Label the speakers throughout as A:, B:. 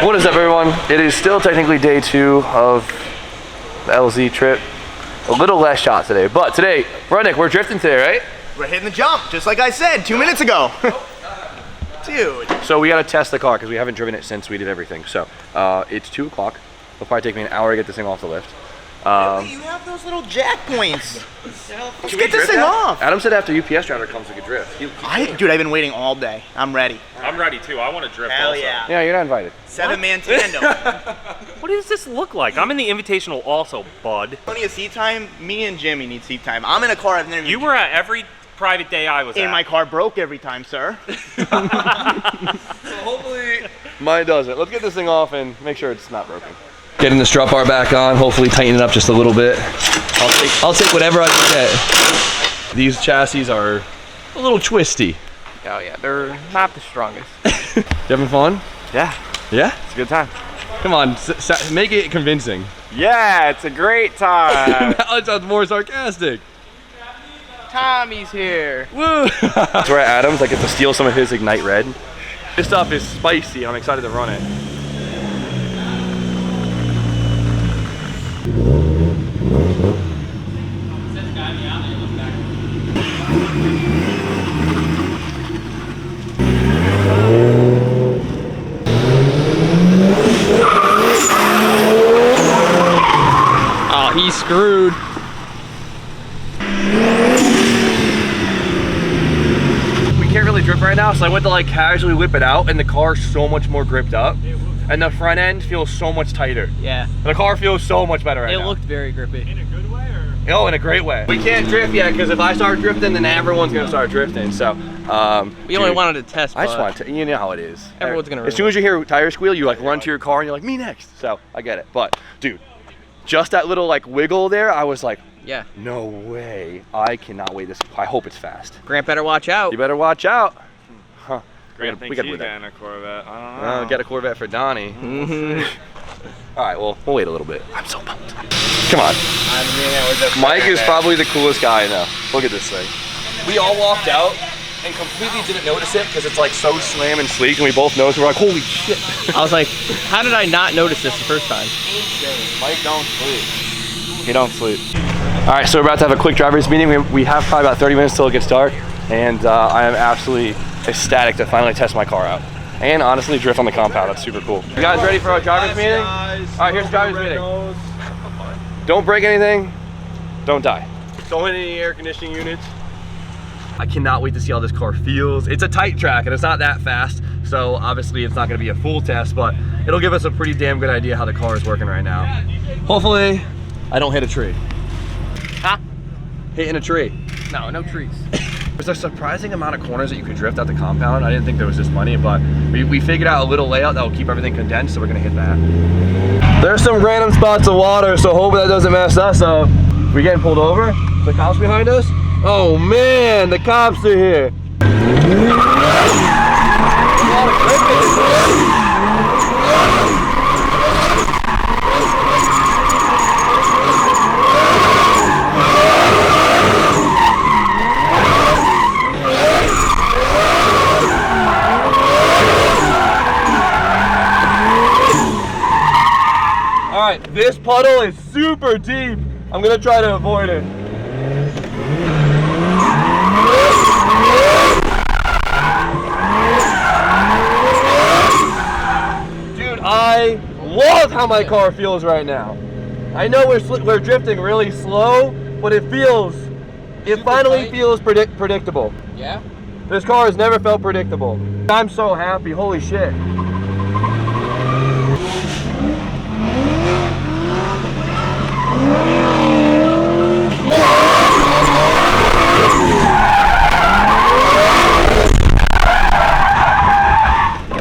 A: What is up, everyone? It is still technically day 2 of the LZ trip. A little less shot today, but today, Rudnick, we're drifting today, right?
B: We're hitting the jump, just like I said 2 minutes ago. Dude.
A: So we gotta test the car because we haven't driven it since we did everything. So it's 2 o'clock. It'll probably take me an hour to get this thing off the lift.
B: Really? You have those little jack points. Let's get this thing off.
A: Adam said after UPS driver comes, we could drift.
B: Dude, I've been waiting all day. I'm ready.
C: I'm ready too. I want to drift
B: Hell
C: also.
B: yeah.
A: Yeah, you're not invited.
B: 7-man tandem.
C: What does this look like? I'm in the Invitational also, bud.
B: Plenty of seat time. Me and Jimmy need seat time. I'm in a car I've never
C: You were at every private day I was at.
B: And my car broke every time, sir.
A: So hopefully mine doesn't. Let's get this thing off and make sure it's not broken. Getting the strut bar back on, hopefully tighten it up just a little bit. I'll take whatever I can get. These chassis are a little twisty.
D: Oh yeah, they're not the strongest.
A: You having fun?
D: Yeah,
A: Yeah?
D: it's a good time.
A: Come on, make it convincing.
D: Yeah, it's a great time.
A: That sounds more sarcastic.
D: Tommy's here.
A: Woo! So we're at Adam's. I get to steal some of his Ignite Red. This stuff is spicy. I'm excited to run it.
D: Oh, he's screwed.
A: We can't really drift right now, so I went to like casually whip it out, and the car's so much more gripped up. And the front end feels so much tighter.
D: Yeah.
A: The car feels so much better right now.
D: It looked very grippy.
C: In a good way or?
A: Oh, in a great way. We can't drift yet, because if I start drifting, then everyone's gonna start drifting, so.
D: We only wanted to test,
A: I just
D: but
A: want to, you know how it is.
D: everyone's gonna
A: As soon as you hear tire squeal, you like run to your car and you're like, me next. So, I get it. But, dude, just that little like wiggle there, I was like,
D: yeah.
A: no way. I cannot wait this. I hope it's fast.
D: Grant better watch out.
A: You better watch out. Huh.
C: Grant
A: we
C: thinks
A: gotta
C: he's
A: do that.
C: getting a Corvette. I don't know.
A: Get a Corvette for Donnie.
D: Mm-hmm.
A: All right, well, we'll wait a little bit. I'm so pumped. Come on. Mike is probably the coolest guy I know. Look at this thing. We all walked out and completely didn't notice it because it's like so slam and sleek, and we both noticed. We're like, holy shit.
D: I was like, how did I not notice this the first time?
A: Mike don't sleep. He don't sleep. All right, so we're about to have a quick driver's meeting. We have probably about 30 minutes till it gets dark, and I am absolutely ecstatic to finally test my car out. And honestly, drift on the compound. That's super cool. You guys ready for our driver's meeting? All right, here's the driver's meeting. Don't break anything. Don't die. Don't hit any air conditioning units. I cannot wait to see how this car feels. It's a tight track and it's not that fast, so obviously it's not gonna be a full test, but it'll give us a pretty damn good idea how the car is working right now. Hopefully, I don't hit a tree.
D: Huh?
A: Hitting a tree.
D: No, no trees.
A: There's a surprising amount of corners that you could drift at the compound. I didn't think there was this many, but we figured out a little layout that will keep everything condensed, so we're gonna hit that. There's some random spots of water, so hopefully that doesn't mess us up. We getting pulled over? The cops behind us? Oh man, the cops are here. All right, this puddle is super deep. I'm gonna try to avoid it. Dude, I love how my car feels right now. I know we're drifting really slow, but it finally feels predictable.
D: Yeah?
A: This car has never felt predictable. I'm so happy, holy shit.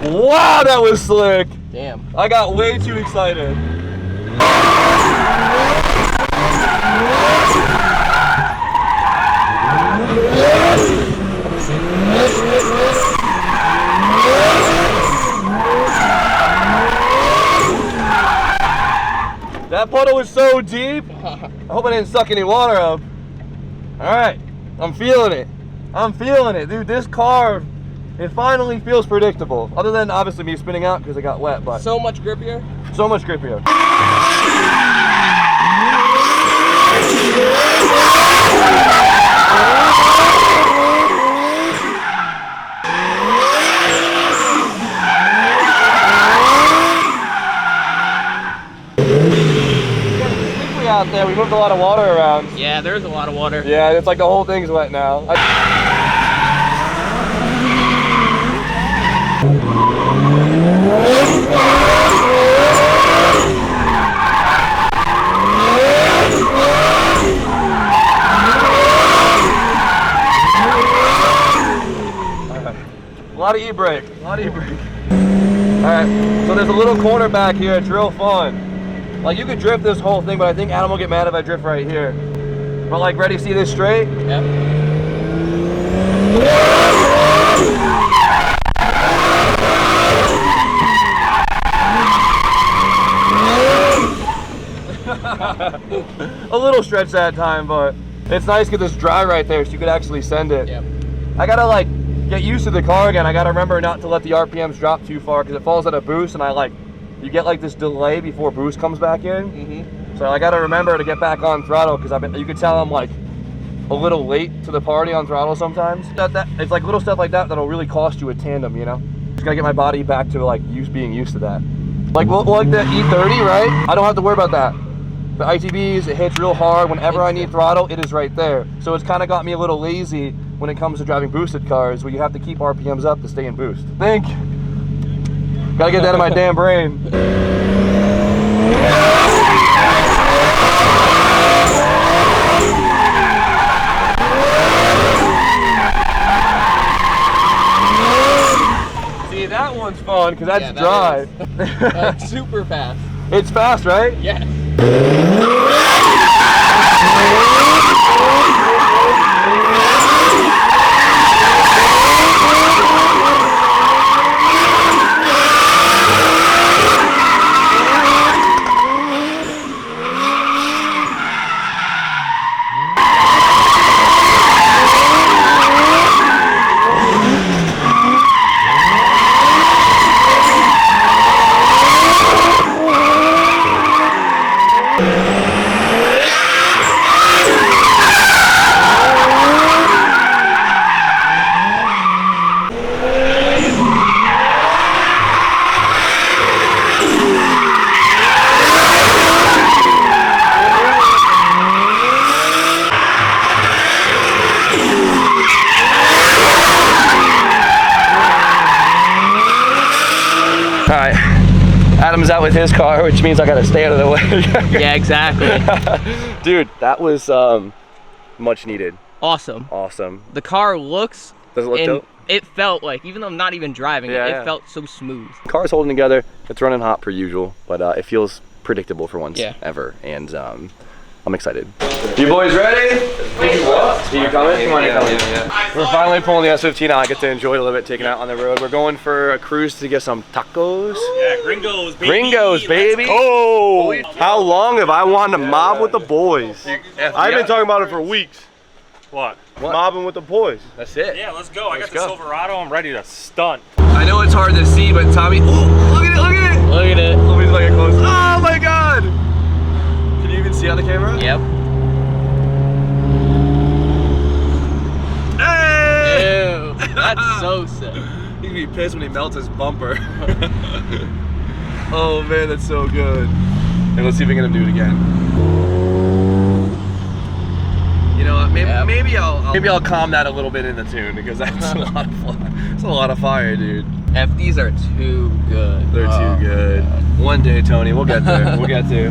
A: Wow, that was slick.
D: Damn.
A: I got way too excited. That puddle was so deep. I hope I didn't suck any water up. All right, I'm feeling it. I'm feeling it, dude. This car It finally feels predictable. Other than obviously me spinning out because it got wet, but
D: So much grippier.
A: so much grippier. Out there, we moved a lot of water around.
D: Yeah, there's a lot of water.
A: Yeah, it's like the whole thing's wet now. A lot of e-brake, a lot of e-brake. Alright, so there's a little corner back here, it's real fun. Like you could drift this whole thing, but I think Adam will get mad if I drift right here. But like, ready to see this straight?
D: Yep.
A: A little stretch that time, but it's nice to get this dry right there so you could actually send it.
D: Yep.
A: I gotta like get used to the car again. I gotta remember not to let the RPMs drop too far because it falls at a boost and you get like this delay before boost comes back in.
D: Mm-hmm.
A: So I gotta remember to get back on throttle because you can tell I'm like a little late to the party on throttle sometimes. It's like little stuff like that that'll really cost you a tandem, you know? Just gotta get my body back to like being used to that. Like like the E30, right? I don't have to worry about that. The ITBs, it hits real hard. Whenever I need throttle, it is right there. So it's kind of got me a little lazy when it comes to driving boosted cars where you have to keep RPMs up to stay in boost. Think. Gotta get that in my damn brain. See, that one's fun because that's dry.
D: That's super fast.
A: It's fast, right?
D: Yeah.
A: Alright, Adam's out with his car, which means I gotta stay out of the way.
D: Yeah, exactly.
A: Dude, that was much needed.
D: Awesome.
A: Awesome.
D: The car looks.
A: Does it look dope?
D: It felt like, even though I'm not even driving it felt so smooth.
A: Car's holding together. It's running hot per usual, but it feels predictable for once ever, and I'm excited. You boys ready? What? You coming? Come on, yeah. We're finally pulling the S15 out. I get to enjoy it a little bit, taking it out on the road. We're going for a cruise to get some tacos.
C: Yeah, gringos, baby.
A: Gringos, baby. Oh, how long have I wanted to mob with the boys? I've been talking about it for weeks.
C: What?
A: Mobbing with the boys.
D: That's it.
C: Yeah, let's go. I got the Silverado. I'm ready to stunt.
A: I know it's hard to see, but Tommy, oh, look at it, look at it.
D: Look at it.
A: Let me look at close. Oh my God. Can you even see on the camera?
D: Yep.
A: Hey!
D: Ew, that's so sick.
A: He'd be pissed when he melts his bumper. Oh man, that's so good. And let's see if we can do it again. You know what? Maybe I'll calm that a little bit in the tune because that's a lot of fun. It's a lot of fire, dude.
D: FDs are too good.
A: They're too good. God. One day, Tony, we'll get there. We'll get to.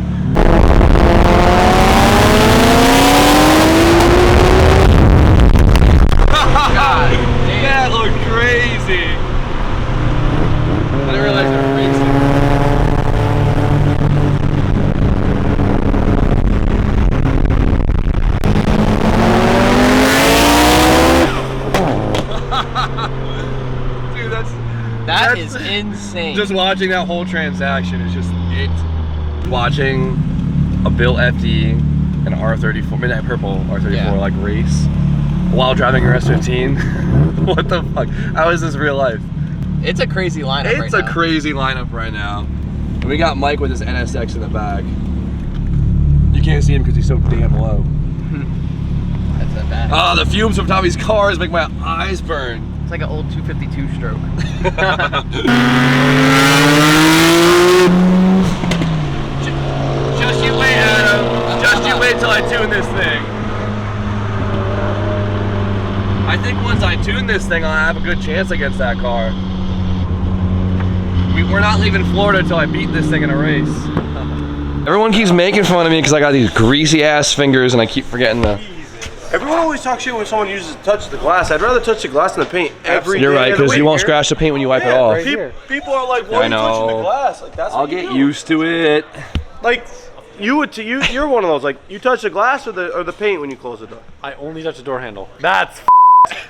D: God damn.
A: That looked crazy. I didn't realize they were racing. Dude,
D: that is insane.
A: Just watching that whole transaction is just it. Watching a Bill FD and an R34, midnight purple R34 like race. while driving your S15. What the fuck? How is this real life?
D: It's a crazy lineup
A: It's a crazy lineup right now. And we got Mike with his NSX in the back. You can't see him because he's so damn low.
D: That's that bad.
A: Oh, the fumes from Tommy's cars make my eyes burn.
D: It's like an old 252 stroke.
A: Just you wait, Adam. Just you wait till I tune this thing. I think once I tune this thing, I'll have a good chance against that car. We're not leaving Florida until I beat this thing in a race. Everyone keeps making fun of me because I got these greasy ass fingers and I keep forgetting the...
E: Everyone always talks shit when someone uses touch the glass. I'd rather touch the glass than the paint every day.
A: You're right, because you won't scratch the paint when you wipe it off.
E: People are like, why are you touching the glass? Like, that's
A: I'll get used to it.
E: Like, you're one of those. Like, you touch the glass or the paint when you close the door.
C: I only touch the door handle. That's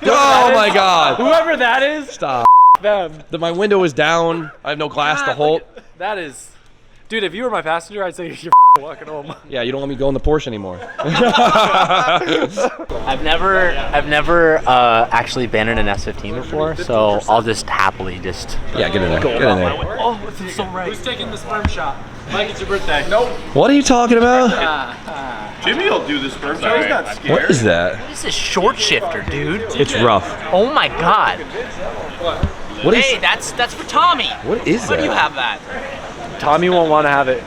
A: Oh my god.
C: whoever that is.
A: Stop.
C: Them.
A: My window is down. I have no glass to hold.
C: That is, dude. If you were my passenger, I'd say you're walking home.
A: Yeah, you don't let me go in the Porsche anymore.
F: I've never actually been in an S15 before, so I'll just happily just.
A: Yeah, get in there. Get in there.
C: Oh, this is so right. Who's taking the sperm shot? Mike, it's your birthday. Nope.
A: What are you talking about?
E: Jimmy will do this sperm shot. He's not scared.
A: What is that?
F: This is short shifter, dude.
A: It's rough.
F: Oh my god.
A: What is?
F: Hey, that's for Tommy.
A: What is
F: Why
A: that?
F: do you have that?
C: Tommy won't want to have it.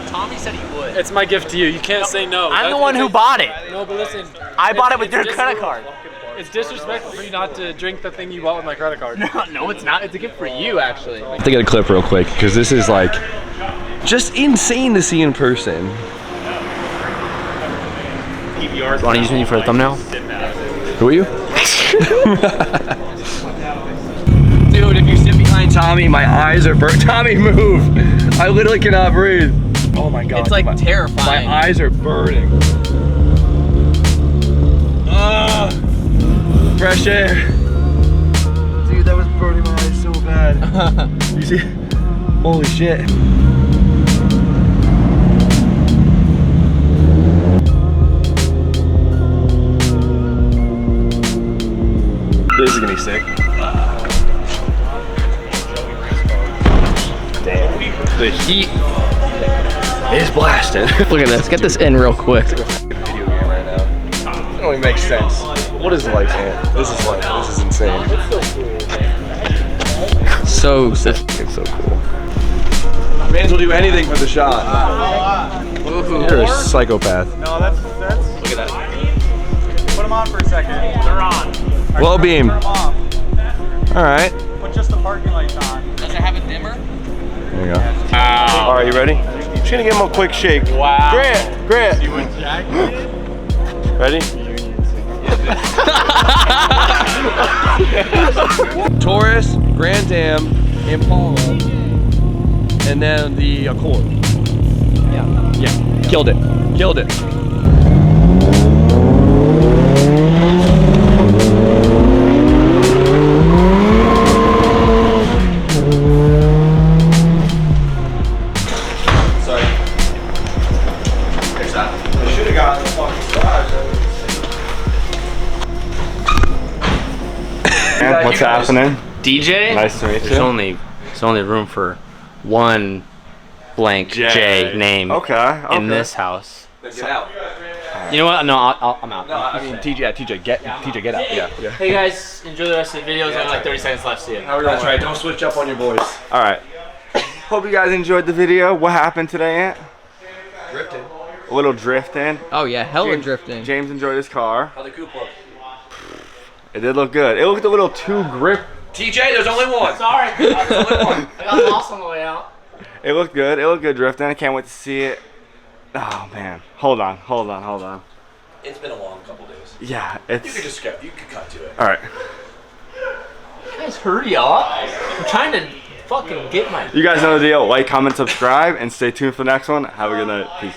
F: Tommy said he would.
C: It's my gift to you. You can't say no.
F: I'm the one who bought it.
C: No, but listen.
F: I bought it with your credit card.
C: It's disrespectful for you not to drink the thing you bought with my credit card.
F: No, it's not. It's a gift for you, actually.
A: I have to get a clip real quick because this is like just insane to see in person.
F: Want to use me for a thumbnail?
A: Who are you? Dude, if you sit behind Tommy, my eyes are burnt. Tommy, move! I literally cannot breathe. Oh my god.
D: It's like terrifying.
A: My eyes are burning. Fresh air. Dude, that was burning my eyes so bad. You see? Holy shit. This is gonna be sick. Damn. The heat is blasting.
D: Look at this. Get this in real quick.
A: Video game right now. It only makes sense. What is life, man? This is life. This is insane.
D: So sick.
A: It's so cool. Mans will do anything for the shot. You're a psychopath.
E: No, that's.
D: Look at that.
E: Put them on for a second. They're on.
A: Low beam.
E: Turn them off.
A: All right.
E: Put just the parking lights on.
D: Does it have a dimmer?
A: There you go.
E: All right, you ready? Just gonna give him a quick shake.
F: Wow.
E: Grant. Ready?
A: Taurus, Grand Am, Impala, and then the Accord. Yeah. Killed it. Killed it.
E: What's happening?
F: DJ?
E: Nice to meet you.
F: There's only room for one blank J name in this house.
A: Get out.
F: You know what? No, I'm out.
A: No, I mean TJ, get out. Yeah.
F: Hey guys, enjoy the rest of the video. There's only like 30 seconds left. See you.
A: That's right. Don't switch up on your boys.
E: All right. Hope you guys enjoyed the video. What happened today, Ant?
A: Drifting.
E: A little drifting.
D: Oh yeah, hella drifting.
E: James enjoyed his car.
A: How the coupe look?
E: It did look good. It looked a little too grip.
A: TJ, there's only one.
F: Sorry. I got lost on the way out.
E: It looked good. It looked good drifting. I can't wait to see it. Oh man. Hold on.
A: It's been a long couple days.
E: Yeah, it's.
A: You could just skip. You could cut to it.
E: All right.
F: Guys, hurry up. I'm trying to fucking get my.
E: You guys know the deal. Like, comment, subscribe, and stay tuned for the next one. Have a good night. Peace.